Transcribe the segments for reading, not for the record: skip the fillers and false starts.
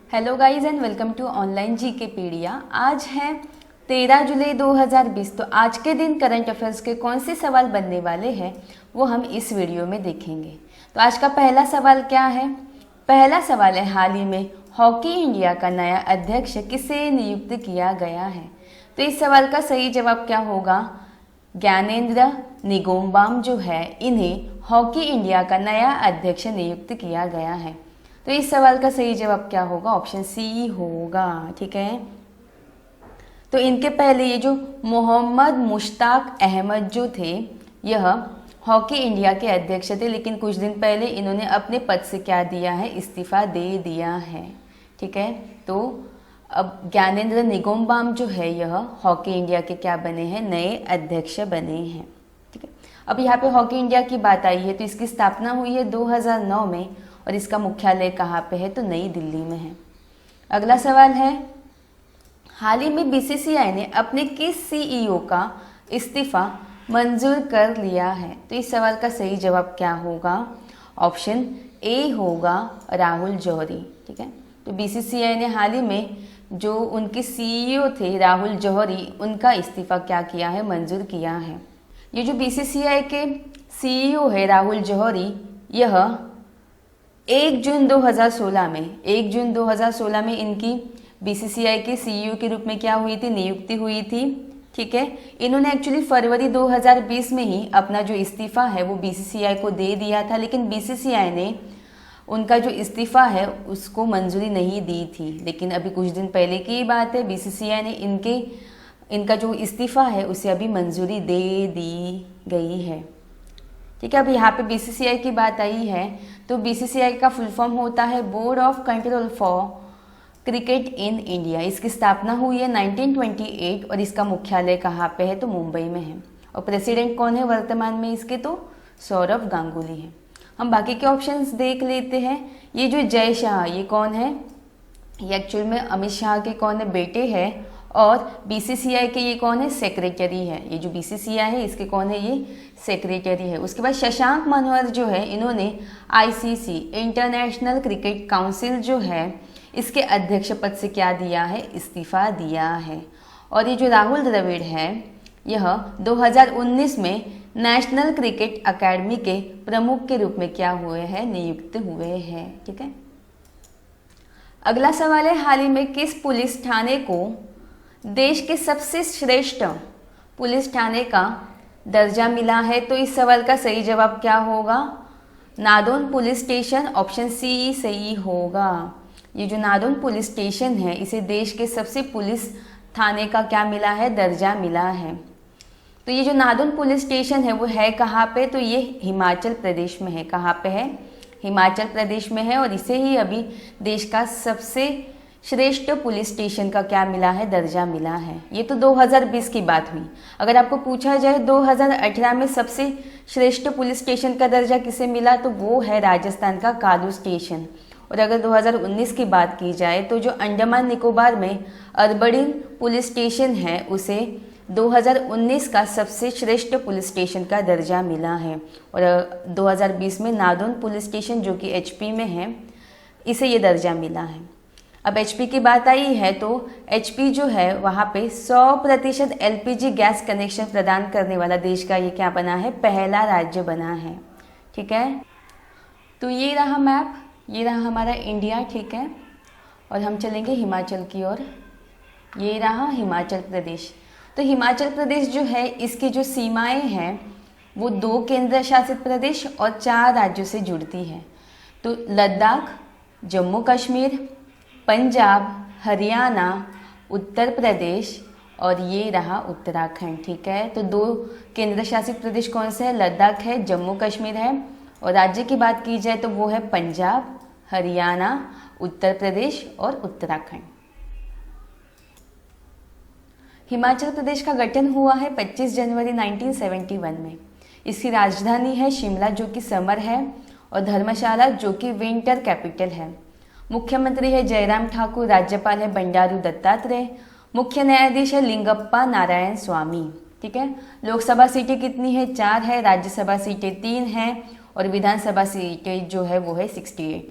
Hello guys and welcome to online GK pedia. आज है 13 जुलाई 2020। तो आज के दिन करंट अफेयर्स के कौन से सवाल बनने वाले हैं वो हम इस वीडियो में देखेंगे। तो आज का पहला सवाल क्या है? पहला सवाल है, हाल ही में हॉकी इंडिया का नया अध्यक्ष किसे नियुक्त किया गया है? तो इस सवाल का सही जवाब क्या होगा? ज्ञानेंद्र निंगोमबाम जो है, इन्हें हॉकी इंडिया का नया अध्यक्ष नियुक्त किया गया है। तो इस सवाल का सही जवाब क्या होगा? ऑप्शन सी होगा। ठीक है, तो इनके पहले ये जो मोहम्मद मुश्ताक अहमद जो थे, यह हॉकी इंडिया के अध्यक्ष थे, लेकिन कुछ दिन पहले इन्होंने अपने पद से क्या दिया है? इस्तीफा दे दिया है। ठीक है, तो अब ज्ञानेंद्र निंगोमबाम जो है, यह हॉकी इंडिया के क्या बने हैं? नए अध्यक्ष बने हैं। ठीक है, अब यहाँ पे हॉकी इंडिया की बात आई है तो इसकी स्थापना हुई है 2009 में और इसका मुख्यालय कहाँ पे है? तो नई दिल्ली में है। अगला सवाल है, हाल ही में बीसीसीआई ने अपने किस सीईओ का इस्तीफा मंजूर कर लिया है? तो इस सवाल का सही जवाब क्या होगा? ऑप्शन ए होगा, राहुल जौहरी। ठीक है, तो बीसीसीआई ने हाल ही में जो उनके सीईओ थे राहुल जौहरी, उनका इस्तीफा क्या किया है? मंजूर किया है। ये जो बीसीसीआई के सीईओ है राहुल जौहरी, यह 1 जून 2016 में इनकी बीसीसीआई के सीईओ के रूप में क्या हुई थी? नियुक्ति हुई थी। ठीक है, इन्होंने एक्चुअली फरवरी 2020 में ही अपना जो इस्तीफा है वो बीसीसीआई को दे दिया था, लेकिन बीसीसीआई ने उनका जो इस्तीफा है उसको मंजूरी नहीं दी थी। लेकिन अभी कुछ दिन पहले की बात है, बीसीसीआई ने इनका जो इस्तीफा है उसे अभी मंजूरी दे दी गई है। ठीक है, अब यहाँ पे बीसीसीआई की बात आई है तो बीसीसीआई का फुल फॉर्म होता है board of control for cricket in India. इसकी स्थापना हुई है 1928 और इसका मुख्यालय कहाँ पे है? तो मुंबई में है। और प्रेसिडेंट कौन है वर्तमान में इसके? तो सौरव गांगुली है। हम बाकी के ऑप्शंस देख लेते हैं। ये जो जय शाह, ये कौन है? ये एक्चुअल में अमित शाह के कौन है? बेटे हैं। और बीसीसीआई के ये कौन है? सेक्रेटरी है। ये जो बीसीसीआई है इसके कौन है? ये सेक्रेटरी है। उसके बाद शशांक मनोहर जो है, इन्होंने आईसीसी इंटरनेशनल क्रिकेट काउंसिल जो है, इसके अध्यक्ष पद से क्या दिया है? इस्तीफा दिया है। और ये जो राहुल द्रविड़ है, यह 2019 में नेशनल क्रिकेट अकेडमी के प्रमुख के रूप में क्या हुए हैं? नियुक्त हुए हैं। ठीक है, अगला सवाल है, हाल ही में किस पुलिस थाने को देश के सबसे श्रेष्ठ पुलिस थाने का दर्जा मिला है? तो इस सवाल का सही जवाब क्या होगा? Nadaun police station. Option C सही होगा। ये जो नादौन पुलिस स्टेशन है, इसे देश के सबसे पुलिस थाने का क्या मिला है? दर्जा मिला है। तो ये जो नादौन पुलिस स्टेशन है वो है कहाँ पे? तो ये हिमाचल प्रदेश में है। कहाँ पे है? हिमाचल प्रदेश में है। और इसे ही अभी देश का सबसे श्रेष्ठ पुलिस स्टेशन का क्या मिला है? दर्जा मिला है। ये तो 2020 की बात हुई। अगर आपको पूछा जाए 2018 में सबसे श्रेष्ठ पुलिस स्टेशन का दर्जा किसे मिला, तो वो है राजस्थान का कालू स्टेशन। और अगर 2019 की बात की जाए तो जो अंडमान निकोबार में अरबड़िन पुलिस स्टेशन है, उसे 2019 का सबसे श्रेष्ठ पुलिस स्टेशन का दर्जा मिला है। और 2020 में नादौन पुलिस स्टेशन जो कि एचपी में है, इसे ये दर्जा मिला है। अब एचपी की बात आई है तो एचपी जो है वहाँ पे 100% एलपीजी गैस कनेक्शन प्रदान करने वाला देश का ये क्या बना है? पहला राज्य बना है। ठीक है, तो ये रहा मैप, ये रहा हमारा इंडिया। ठीक है, और हम चलेंगे हिमाचल की ओर। ये रहा हिमाचल प्रदेश। तो हिमाचल प्रदेश जो है, इसकी जो सीमाएं हैं वो 2 केंद्र शासित प्रदेश और 4 राज्यों से जुड़ती है। तो लद्दाख, जम्मू कश्मीर, पंजाब, हरियाणा, उत्तर प्रदेश और ये रहा उत्तराखंड। ठीक है, तो 2 केंद्र शासित प्रदेश कौन से हैं? लद्दाख है, जम्मू कश्मीर है। और राज्य की बात की जाए तो वो है पंजाब, हरियाणा, उत्तर प्रदेश और उत्तराखंड। हिमाचल प्रदेश का गठन हुआ है 25 जनवरी 1971 में। इसकी राजधानी है शिमला जो कि समर है, और धर्मशाला जो कि विंटर कैपिटल है। मुख्यमंत्री है जयराम ठाकुर, राज्यपाल है बंडारू दत्तात्रेय, मुख्य न्यायाधीश है लिंगप्पा नारायण स्वामी। ठीक है, लोकसभा सीटें कितनी है? 4 है। राज्यसभा सीटें 3 हैं और विधानसभा सीटें जो है वो है 68।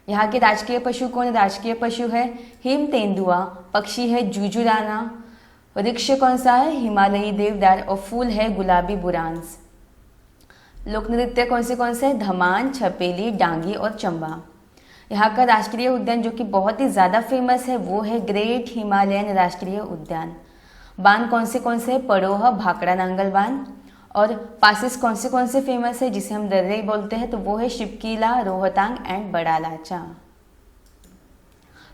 यहाँ के राजकीय पशु कौन? राजकीय पशु है हिम तेंदुआ, पक्षी है जुजुराना, वृक्ष कौन सा है? हिमालयी देवदार, और फूल है गुलाबी बुरांस। लोक नृत्य कौन से है? धमान, छपेली, डांगी और चंबा। यहाँ का राष्ट्रीय उद्यान जो कि बहुत ही ज़्यादा फेमस है वो है ग्रेट हिमालयन राष्ट्रीय उद्यान। बांध कौन से है? पड़ोह, भाखड़ा नांगल बांध। और पासिस कौन से फेमस है जिसे हम दर्रे बोलते हैं? तो वो है शिपकीला, रोहतांग एंड बड़ा लाचा।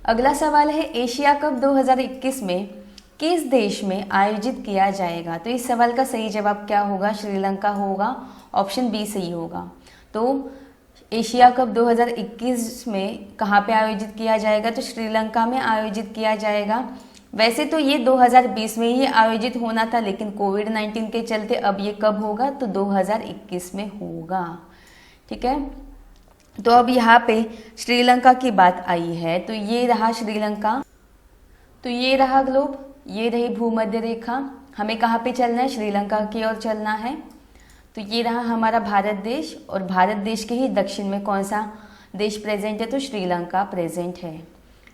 अगला सवाल है एशिया कप 2021 में किस देश में आयोजित किया जाएगा? तो इस सवाल का सही जवाब क्या होगा? श्रीलंका होगा, ऑप्शन बी सही होगा। तो एशिया कप 2021 में कहाँ पे आयोजित किया जाएगा? तो श्रीलंका में आयोजित किया जाएगा। वैसे तो ये 2020 में ही आयोजित होना था, लेकिन कोविड-19 के चलते अब ये कब होगा? तो 2021 में होगा। ठीक है, तो अब यहाँ पे श्रीलंका की बात आई है, तो ये रहा श्रीलंका, तो ये रहा ग्लोब, ये रही भूमध्य रेखा। हमें कहाँ पे चलना है? श्रीलंका की ओर चलना है। तो ये रहा हमारा भारत देश, और भारत देश के ही दक्षिण में कौन सा देश प्रेजेंट है? तो श्रीलंका प्रेजेंट है।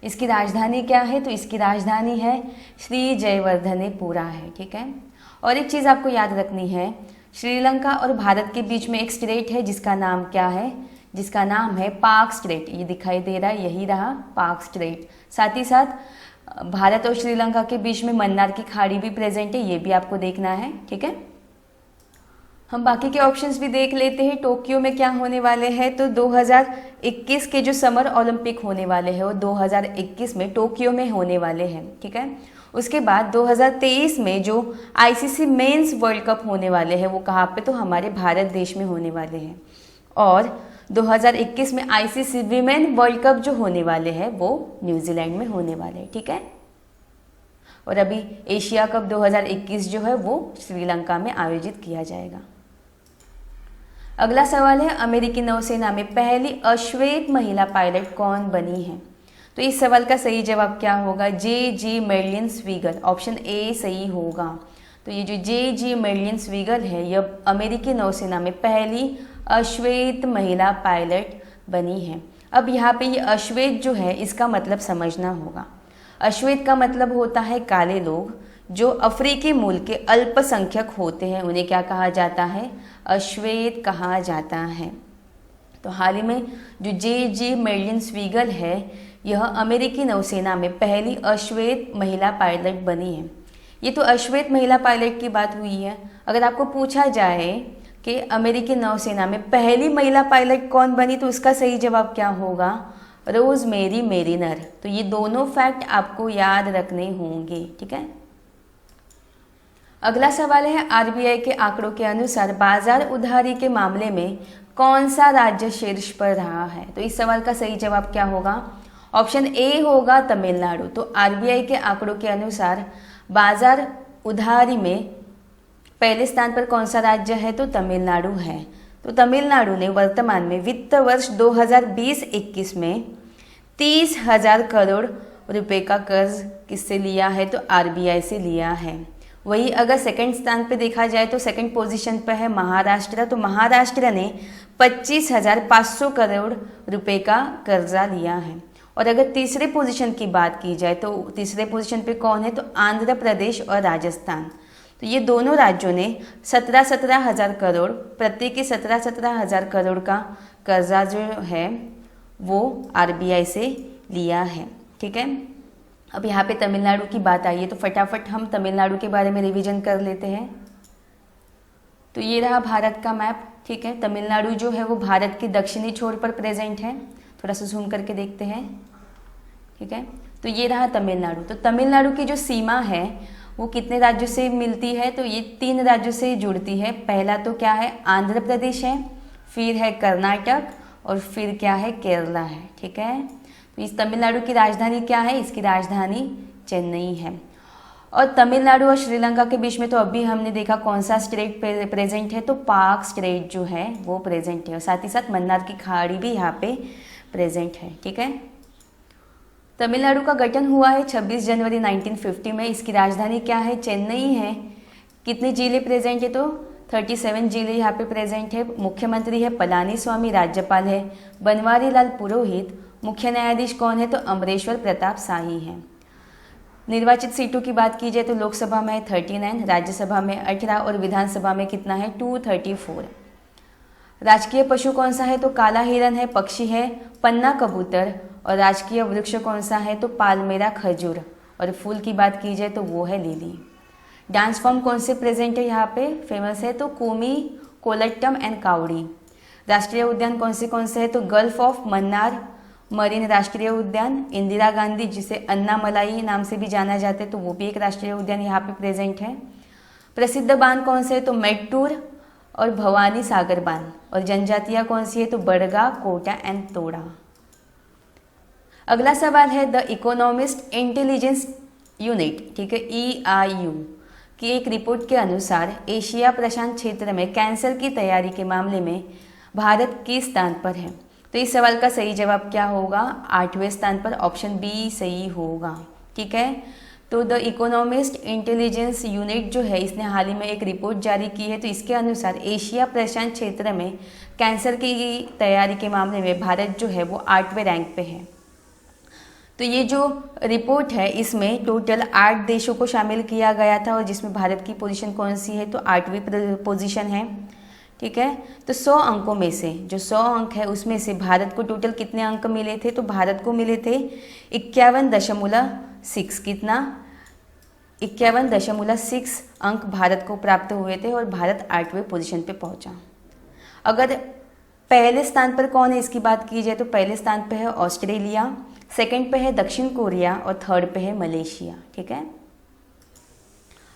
इसकी राजधानी क्या है? तो इसकी राजधानी है श्री जयवर्धनेपुरा है। ठीक है, और एक चीज़ आपको याद रखनी है, श्रीलंका और भारत के बीच में एक स्ट्रेट है जिसका नाम क्या है? जिसका नाम है पाक स्ट्रेट। ये दिखाई दे रहा है, यही रहा पाक स्ट्रेट। साथ ही साथ भारत और श्रीलंका के बीच में मन्नार की खाड़ी भी प्रेजेंट है, ये भी आपको देखना है। ठीक है, हम बाकी के ऑप्शंस भी देख लेते हैं। टोक्यो में क्या होने वाले हैं? तो 2021 के जो समर ओलंपिक होने वाले हैं वो 2021 में टोक्यो में होने वाले हैं। ठीक है, उसके बाद 2023 में जो आईसीसी मेंस वर्ल्ड कप होने वाले हैं वो कहाँ पे? तो हमारे भारत देश में होने वाले हैं। और 2021 में आईसीसी वीमेन वर्ल्ड कप जो होने वाले हैं वो न्यूजीलैंड में होने वाले हैं। ठीक है, और अभी एशिया कप 2021 जो है वो श्रीलंका में आयोजित किया जाएगा। अगला सवाल है अमेरिकी नौसेना में पहली अश्वेत महिला पायलट कौन बनी है? तो इस सवाल का सही जवाब क्या होगा? जे.जी. मेर्लिन स्वीगल, ऑप्शन ए सही होगा। तो ये जो जे.जी. मेर्लिन स्वीगल है यह अमेरिकी नौसेना में पहली अश्वेत महिला पायलट बनी है। अब यहाँ पे ये अश्वेत जो है इसका मतलब समझना होगा। अश्वेत का मतलब होता है काले लोग, जो अफ्रीकी मूल के अल्पसंख्यक होते हैं उन्हें क्या कहा जाता है? अश्वेत कहा जाता है। तो हाल ही में जो जे.जी. मेर्लिन स्वीगल है यह अमेरिकी नौसेना में पहली अश्वेत महिला पायलट बनी है। ये तो अश्वेत महिला पायलट की बात हुई है। अगर आपको पूछा जाए कि अमेरिकी नौसेना में पहली महिला पायलट कौन बनी तो उसका सही जवाब क्या होगा? Rosemary mariner. तो ये दोनों फैक्ट आपको याद रखने होंगे। ठीक है, अगला सवाल है आरबीआई के आंकड़ों के अनुसार बाजार उधारी के मामले में कौन सा राज्य शीर्ष पर रहा है? तो इस सवाल का सही जवाब क्या होगा? ऑप्शन ए होगा तमिलनाडु। तो आरबीआई के आंकड़ों के अनुसार बाजार उधारी में पहले स्थान पर कौन सा राज्य है? तो तमिलनाडु है। तो तमिलनाडु ने वर्तमान में वित्त वर्ष 2020-21 में 30,000 करोड़ रुपए का कर्ज किससे लिया है? तो आरबीआई से लिया है। वही अगर सेकंड स्थान पे देखा जाए तो सेकंड पोजीशन पे है महाराष्ट्र। तो महाराष्ट्र ने 25,500 करोड़ रुपए का कर्जा लिया है। और अगर तीसरे पोजीशन की बात की जाए तो तीसरे पोजीशन पे कौन है? तो आंध्र प्रदेश और राजस्थान। तो ये दोनों राज्यों ने 17,000 करोड़, प्रत्येक के 17,000 करोड़ का कर्जा जो है वो आरबीआई से लिया है। ठीक है, अब यहाँ पे तमिलनाडु की बात आई है तो फटाफट हम तमिलनाडु के बारे में रिवीजन कर लेते हैं। तो ये रहा भारत का मैप। ठीक है, तमिलनाडु जो है वो भारत के दक्षिणी छोर पर प्रेजेंट है। थोड़ा सा जूम करके देखते हैं। ठीक है, तो ये रहा तमिलनाडु। तो तमिलनाडु की जो सीमा है वो कितने राज्यों से मिलती है? तो ये 3 राज्यों से जुड़ती है। पहला तो क्या है? आंध्र प्रदेश है, फिर है कर्नाटक और फिर क्या है? केरला है। ठीक है, तो इस तमिलनाडु की राजधानी क्या है? इसकी राजधानी चेन्नई है। और तमिलनाडु और श्रीलंका के बीच में तो अभी हमने देखा कौन सा स्ट्रेट प्रेजेंट है? तो पाक स्ट्रेट जो है वो प्रेजेंट है। और साथ ही साथ मन्नार की खाड़ी भी यहाँ पे प्रेजेंट है। ठीक है, तमिलनाडु का गठन हुआ है 26 जनवरी 1950 में। इसकी राजधानी क्या है? चेन्नई है। कितने जिले प्रेजेंट है? तो 37 जिले यहाँ पे प्रेजेंट है। मुख्यमंत्री है पलानी स्वामी, राज्यपाल है बनवारी लाल पुरोहित, मुख्य न्यायाधीश कौन है तो अमरेश्वर प्रताप शाही है। निर्वाचित सीटों की बात की जाए तो लोकसभा में 39, राज्यसभा में 18 और विधानसभा में कितना है 234। राजकीय पशु कौन सा है तो काला हिरन है, पक्षी है पन्ना कबूतर, और राजकीय वृक्ष कौन सा है तो पालमेरा खजूर, और फूल की बात की जाए तो वो है लिली। डांस फॉर्म कौन से प्रेजेंट है यहाँ पे फेमस है तो कोमी, कोलट्टम एंड कावड़ी। राष्ट्रीय उद्यान कौन से है तो गल्फ ऑफ मन्नार मरीन राष्ट्रीय उद्यान, इंदिरा गांधी जिसे अन्नामलाई नाम से भी जाना जाता है तो वो भी एक राष्ट्रीय उद्यान यहाँ पे प्रेजेंट है। प्रसिद्ध बांध कौन से है तो मेट्टूर और भवानी सागर बांध, और जनजातियाँ कौन सी है तो बड़गा, कोटा एंड तोड़ा। अगला सवाल है द इकोनॉमिस्ट इंटेलिजेंस यूनिट, ठीक है, EIU की एक रिपोर्ट के अनुसार एशिया प्रशांत क्षेत्र में कैंसर की तैयारी के मामले में भारत किस स्थान पर है। तो इस सवाल का सही जवाब क्या होगा, 8वें स्थान पर, ऑप्शन बी सही होगा। ठीक है, तो द इकोनॉमिस्ट इंटेलिजेंस यूनिट जो है इसने हाल ही में एक रिपोर्ट जारी की है। तो इसके अनुसार एशिया प्रशांत क्षेत्र में कैंसर की तैयारी के मामले में भारत जो है वो 8वें रैंक पे है। तो ये जो रिपोर्ट है इसमें टोटल 8 देशों को शामिल किया गया था, और जिसमें भारत की पोजीशन कौन सी है तो 8वीं पोजीशन है। ठीक है, तो 100 अंकों में से जो 100 अंक है उसमें से भारत को टोटल कितने अंक मिले थे तो भारत को मिले थे 51.6, कितना 51.6 अंक भारत को प्राप्त हुए थे, और भारत 8वें पोजीशन पे पहुंचा। अगर पहले स्थान पर कौन है इसकी बात की जाए तो पहले स्थान पे है ऑस्ट्रेलिया, सेकंड पे है दक्षिण कोरिया, और थर्ड पे है मलेशिया। ठीक है,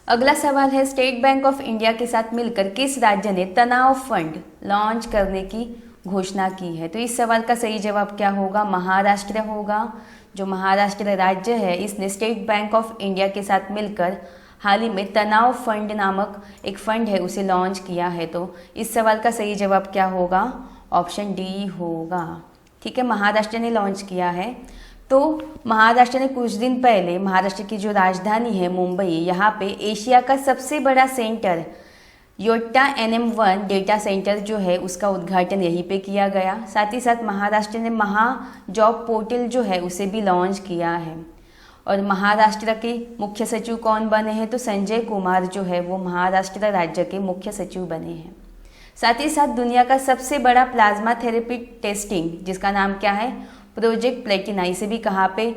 अगला सवाल है स्टेट बैंक ऑफ इंडिया के साथ मिलकर किस राज्य ने तनाव फंड लॉन्च करने की घोषणा की है। तो इस सवाल का सही जवाब क्या होगा, महाराष्ट्र होगा। जो महाराष्ट्र राज्य है इसने स्टेट बैंक ऑफ इंडिया के साथ मिलकर हाल ही में तनाव फंड नामक एक फंड है उसे लॉन्च किया है। तो इस सवाल का सही जवाब क्या होगा, ऑप्शन डी होगा। ठीक है, महाराष्ट्र ने लॉन्च किया है। तो महाराष्ट्र ने कुछ दिन पहले महाराष्ट्र की जो राजधानी है मुंबई, यहाँ पे एशिया का सबसे बड़ा centre Yotta NM1 data centre जो है उसका उद्घाटन यहीं पे किया गया। साथ ही साथ महाराष्ट्र ने महा जॉब पोर्टल जो है उसे भी लॉन्च किया है। और महाराष्ट्र के मुख्य सचिव कौन बने हैं तो संजय कुमार जो है वो महाराष्ट्र राज्य के मुख्य सचिव बने हैं। साथ ही साथ दुनिया का सबसे बड़ा प्लाज्मा थेरेपी टेस्टिंग जिसका नाम क्या है प्रोजेक्ट प्लेटिना, इसे भी कहाँ पे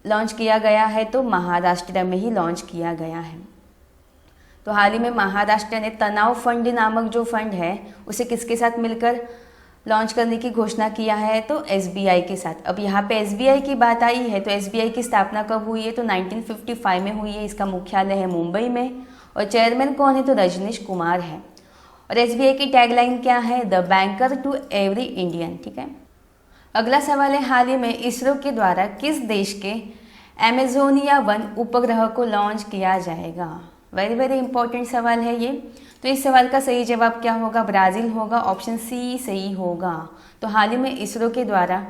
लॉन्च किया गया है तो महाराष्ट्र में ही लॉन्च किया गया है। तो हाल ही में महाराष्ट्र ने तनाव फंड नामक जो फंड है उसे किसके साथ मिलकर लॉन्च करने की घोषणा किया है तो SBI के साथ। अब यहाँ पे SBI की बात आई है तो SBI की स्थापना कब हुई है तो 1955 में हुई है। इसका मुख्यालय है मुंबई में और चेयरमैन कौन है तो रजनीश कुमार है। और SBI की टैगलाइन क्या है, the banker to every Indian. ठीक है, अगला सवाल है हाल ही में इसरो के द्वारा किस देश के एमेजोनिया 1 उपग्रह को लॉन्च किया जाएगा। वेरी वेरी इंपॉर्टेंट सवाल है ये। तो इस सवाल का सही जवाब क्या होगा, ब्राज़ील होगा, ऑप्शन सी सही होगा। तो हाल ही में इसरो के द्वारा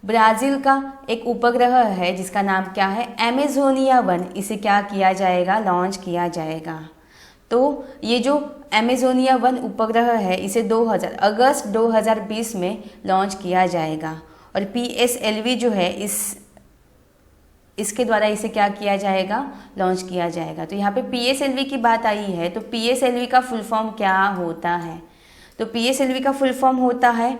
ब्राज़ील का एक उपग्रह है जिसका नाम क्या है एमेजोनिया 1, इसे क्या किया जाएगा, लॉन्च किया जाएगा। तो ये जो एमेजोनिया 1 उपग्रह है इसे अगस्त 2020 में लॉन्च किया जाएगा। और PSLV जो है इसके द्वारा इसे क्या किया जाएगा, लॉन्च किया जाएगा। तो यहाँ पे PSLV की बात आई है तो PSLV का फुल फॉर्म क्या होता है तो PSLV का फुल फॉर्म होता है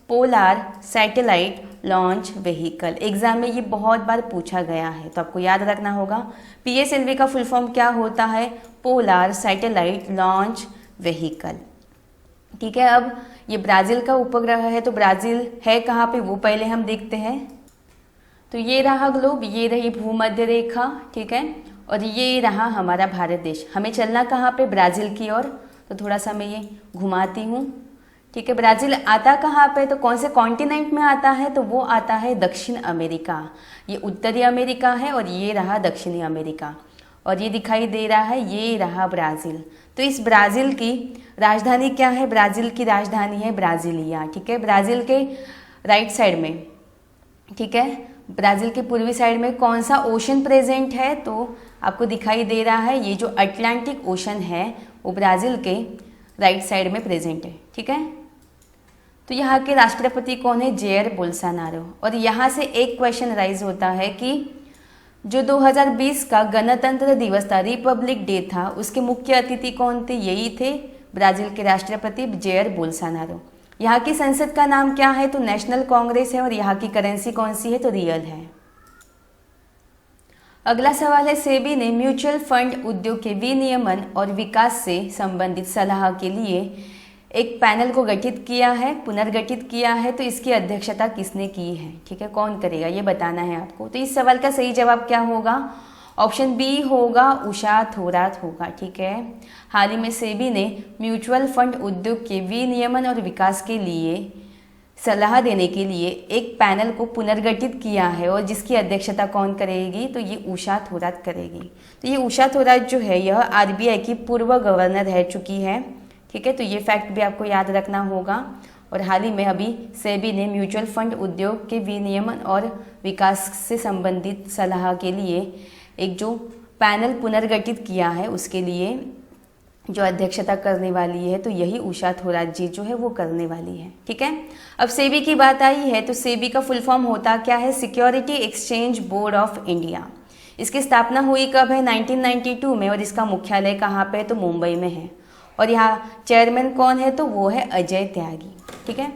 polar satellite launch vehicle. Exam में ये बहुत बार पूछा गया है तो आपको याद रखना होगा PSLV का फुल फॉर्म क्या होता है, पोलार सैटेलाइट लॉन्च व्हीकल। ठीक है, अब ये ब्राज़ील का उपग्रह है तो ब्राज़ील है कहाँ पे वो पहले हम देखते हैं। तो ये रहा ग्लोब, ये रही भूमध्य रेखा। ठीक है, और ये रहा हमारा भारत देश। हमें चलना कहाँ पे, ब्राज़ील की ओर। तो थोड़ा सा मैं ये घुमाती हूँ। ठीक है, ब्राज़ील आता कहाँ पे तो कौन से कॉन्टिनेंट में आता है तो वो आता है दक्षिण अमेरिका। ये उत्तरी अमेरिका है और ये रहा दक्षिणी अमेरिका। और ये दिखाई दे रहा है, ये रहा ब्राज़ील। तो इस ब्राज़ील की राजधानी क्या है, ब्राज़ील की राजधानी है ब्राज़ीलिया। ठीक है, ब्राज़ील के राइट साइड में, ठीक है, ब्राज़ील के पूर्वी साइड में कौन सा ओशन प्रेजेंट है तो आपको दिखाई दे रहा है ये जो अटलांटिक ओशन है वो ब्राज़ील के राइट साइड में प्रेजेंट है, ठीक है। तो यहाँ के राष्ट्रपति कौन है? Jair Bolsonaro. और यहाँ से एक क्वेश्चन राइज होता है कि जो 2020 का गणतंत्र दिवस था, रिपब्लिक डे था, उसके मुख्य अतिथि कौन थे? यही थे ब्राजील के राष्ट्रपति जेयर बोल्सोनारो। यहाँ की संसद का नाम क्या है? तो नेशनल कांग्रेस है। और यहाँ की करेंसी कौन सी है? तो रियल है। अगला सवाल है, सेबी ने म्यूचुअल फंड उद्योग के विनियमन और विकास से संबंधित सलाह के लिए एक पैनल को गठित किया है, पुनर्गठित किया है। तो इसकी अध्यक्षता किसने की है? ठीक है, कौन करेगा ये बताना है आपको। तो इस सवाल का सही जवाब क्या होगा? ऑप्शन बी होगा, उषा थोराट होगा, ठीक है। हाल ही में सेबी ने म्यूचुअल फंड उद्योग के विनियमन और विकास के लिए सलाह देने के लिए एक पैनल को पुनर्गठित किया है, और जिसकी अध्यक्षता कौन करेगी? तो ये उषा थोराट करेगी। तो ये उषा थोराट जो है यह आरबीआई की पूर्व गवर्नर रह चुकी है, ठीक है। तो ये फैक्ट भी आपको याद रखना होगा। और हाल ही में अभी सेबी ने म्यूचुअल फंड उद्योग के विनियमन और विकास से संबंधित सलाह के लिए एक जो पैनल पुनर्गठित किया है, उसके लिए जो अध्यक्षता करने वाली है तो यही उषा थोराट जी जो है वो करने वाली है, ठीक है। अब सेबी की बात आई है तो सेबी का फुल फॉर्म होता क्या है? Security exchange board of India. इसकी स्थापना हुई कब है? 1992 में। और इसका मुख्यालय कहाँ पे है? तो मुंबई में है। और यहाँ चेयरमैन कौन है? तो वो है अजय त्यागी, ठीक है।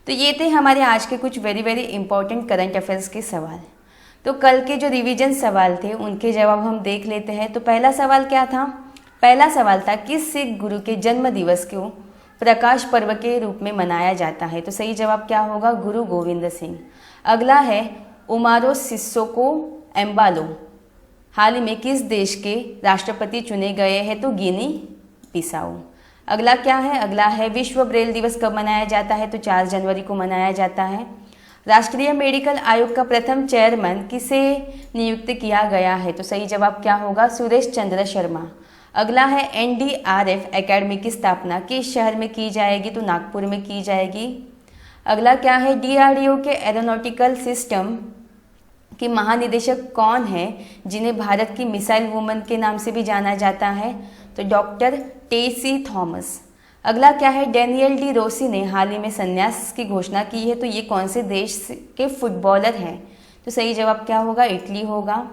तो ये थे हमारे आज के कुछ very very important current affairs के सवाल। तो कल के जो रिवीजन सवाल थे उनके जवाब हम देख लेते हैं। तो पहला सवाल क्या था? पहला सवाल था, किस सिख गुरु के जन्म दिवस को प्रकाश पर्व के रूप में मनाया जाता है? तो सही जवाब क्या होगा? गुरु गोविंद सिंह। अगला है, उमारो सिस्सोको एम्बालो हाल ही में किस देश के राष्ट्रपति चुने गए हैं? तो गिनी बिसाऊ। अगला क्या है? अगला है, विश्व ब्रेल दिवस कब मनाया जाता है? तो 4 जनवरी को मनाया जाता है। राष्ट्रीय मेडिकल आयोग का प्रथम चेयरमैन किसे नियुक्त किया गया है? तो सही जवाब क्या होगा? सुरेश चंद्र शर्मा। अगला है, एनडीआरएफ एकेडमी की स्थापना किस शहर में की जाएगी? तो नागपुर में की जाएगी। अगला क्या है, डीआरडीओ के एरोनॉटिकल सिस्टम के महानिदेशक कौन है जिन्हें भारत की मिसाइल वुमन के नाम से भी जाना जाता है? तो डॉक्टर टेसी थॉमस। अगला क्या है, डेनियल डी रोसी ने हाल ही में संन्यास की घोषणा की है, तो ये कौन से देश के फुटबॉलर हैं? तो सही जवाब क्या होगा? इटली होगा।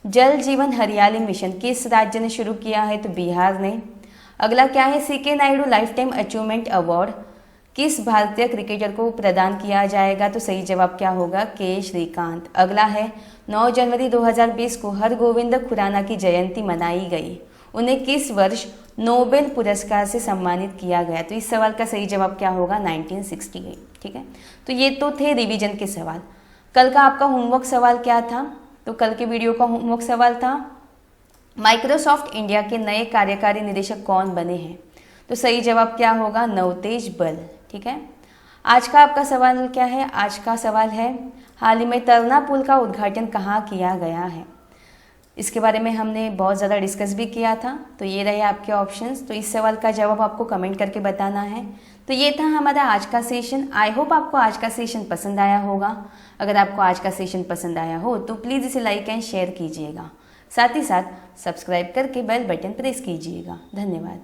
जल जीवन हरियाली मिशन किस राज्य ने शुरू किया है? तो बिहार ने। अगला क्या है, C K Nayudu lifetime achievement award किस भारतीय क्रिकेटर को प्रदान किया जाएगा? तो सही जवाब क्या होगा? के श्रीकांत। अगला है, 9 जनवरी 2020 को हरगोविंद खुराना की जयंती मनाई गई, उन्हें किस वर्ष नोबेल पुरस्कार से सम्मानित किया गया? तो इस सवाल का सही जवाब क्या होगा? 1968, ठीक है। तो ये तो थे रिवीजन के सवाल। कल का आपका होमवर्क सवाल क्या था? तो कल के वीडियो का होमवर्क सवाल था, माइक्रोसॉफ्ट इंडिया के नए कार्यकारी निदेशक कौन बने हैं? तो सही जवाब क्या होगा? नवतेज बल, ठीक है। आज का आपका सवाल क्या है? आज का सवाल है, हाल ही में तरना पुल का उद्घाटन कहाँ किया गया है? इसके बारे में हमने बहुत ज़्यादा डिस्कस भी किया था। तो ये रहे आपके ऑप्शंस। तो इस सवाल का जवाब आपको कमेंट करके बताना है। तो ये था हमारा आज का सेशन। आई होप आपको आज का सेशन पसंद आया होगा। अगर आपको आज का सेशन पसंद आया हो तो प्लीज़ इसे लाइक एंड शेयर कीजिएगा। साथ ही साथ सब्सक्राइब करके बेल बटन प्रेस कीजिएगा। धन्यवाद।